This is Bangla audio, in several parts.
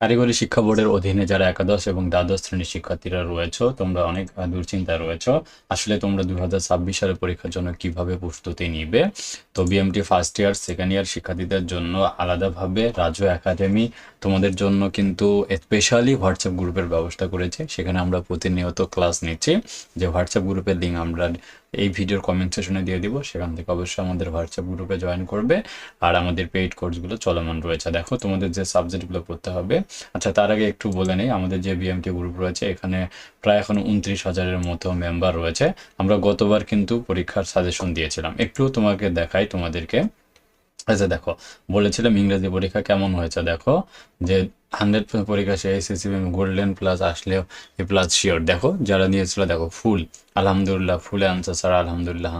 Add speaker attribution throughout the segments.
Speaker 1: কারিগরি শিক্ষা বোর্ডের অধীনে যারা একাদশ এবং দ্বাদশ শ্রেণীর শিক্ষার্থীরা রয়েছে, তোমরা অনেক দুশ্চিন্তায় রয়েছে। আসলে তোমরা 2026 সালের পরীক্ষার জন্য কিভাবে প্রস্তুতি নিবে। তো BMT first year second year শিক্ষার্থীদের জন্য আলাদাভাবে রাজু একাডেমি তোমাদের জন্য কিন্তু স্পেশালি হোয়াটসঅ্যাপ গ্রুপের ব্যবস্থা করেছে। সেখানে আমরা প্রতিনিয়ত ক্লাস নিচ্ছি। যে হোয়াটসঅ্যাপ গ্রুপের লিঙ্ক আমরা এই ভিডিওর কমেন্ট সেকশনে দিয়ে দিব, সেখান থেকে অবশ্যই আমাদের হোয়াটসঅ্যাপ গ্রুপে জয়েন করবে। আর আমাদের পেইড কোর্সগুলো চলমান রয়েছে। দেখো তোমাদের যে সাবজেক্টগুলো পড়তে হবে। আচ্ছা, তার আগে একটু বলে নেই, আমাদের যে বিএমটি গ্রুপ রয়েছে এখানে প্রায় এখন 29,000-এর মতো মেম্বার রয়েছে। আমরা গতবার কিন্তু পরীক্ষার সাজেশন দিয়েছিলাম, একটু তোমাকে দেখাই তোমাদেরকে। আচ্ছা দেখো, বলেছিলাম ইংরেজি পরীক্ষা কেমন হয়েছে। দেখো যে 100 পরীক্ষা সে এসএসসি গোল্ডেন প্লাস আসলেও এ প্লাস শিওর। দেখো যারা নিয়েছিল দেখো ফুল, আলহামদুলিল্লাহ, ফুল অ্যান্সার স্যার আলহামদুলিল্লাহ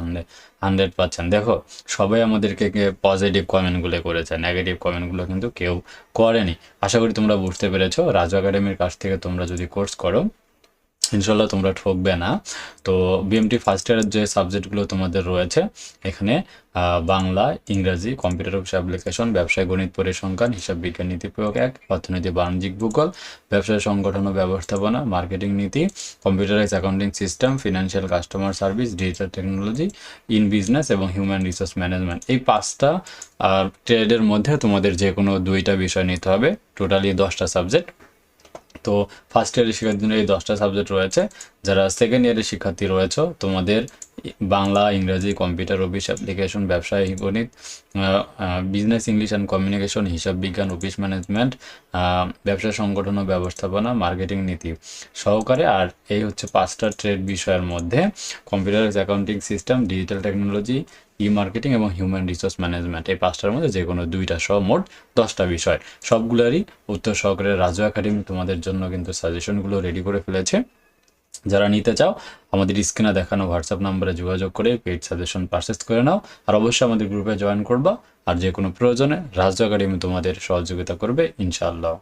Speaker 1: 100%। দেখো সবাই আমাদেরকে পজিটিভ কমেন্টগুলো করেছে, নেগেটিভ কমেন্টগুলো কিন্তু কেউ করেনি। আশা করি তোমরা বুঝতে পেরেছো। রাজু একাডেমির কাছ থেকে তোমরা যদি কোর্স করো ইনশাল্লাহ তোমরা ঠকবে না। তো বিএমটি ফার্স্ট ইয়ারের যে সাবজেক্টগুলো তোমাদের রয়েছে এখানে বাংলা, ইংরাজি, কম্পিউটার অফিস অ্যাপ্লিকেশন, ব্যবসায় গণিত পরিসংখ্যান, হিসাব বিজ্ঞান নীতি প্রয়োগ 1, অর্থনীতি বাণিজ্যিক ভূগোল, ব্যবসায় সংগঠন ও ব্যবস্থাপনা, মার্কেটিং নীতি, computerise accounting system, financial customer service, digital technology, in business এবং হিউম্যান রিসোর্স ম্যানেজমেন্ট। এই 5টা ট্রেডের মধ্যে তোমাদের যে কোনো 2টা বিষয় নিতে হবে। টোটালি 10টা সাবজেক্ট। তো ফার্স্ট ইয়ারের শিক্ষার্থীদের এই 10টা সাবজেক্ট রয়েছে। যারা সেকেন্ড ইয়ারের শিক্ষার্থী রয়েছে তোমাদের বাংলা, ইংরাজি, কম্পিউটার অফিস অ্যাপ্লিকেশন, ব্যবসায় গণিত, বিজনেস ইংলিশ অ্যান্ড কমিউনিকেশন, হিসাব বিজ্ঞান, অফিস ম্যানেজমেন্ট, ব্যবসা সংগঠন ও ব্যবস্থাপনা, মার্কেটিং নীতি সহকারে। আর এই হচ্ছে 5টা ট্রেড বিষয়ের মধ্যে computer accounting system, digital technology, e marketing এবং হিউম্যান রিসোর্স ম্যানেজমেন্ট। এই 5টার মধ্যে যে কোনো 2টা সহ মোট 10টা বিষয়। সবগুলোরই উত্তর সহকারে রাজু একাডেমি তোমাদের জন্য কিন্তু সাজেশনগুলো রেডি করে ফেলেছে। যারা নিতে চাও আমাদের স্ক্রিনে দেখানো হোয়াটসঅ্যাপ নাম্বারে যোগাযোগ করে পেইড সাজেশন পারচেস করে নাও। আর অবশ্যই আমাদের গ্রুপে জয়েন করবা। আর যে কোনো প্রয়োজনে রাজু একাডেমি তোমাদের সহযোগিতা করবে ইনশাআল্লাহ।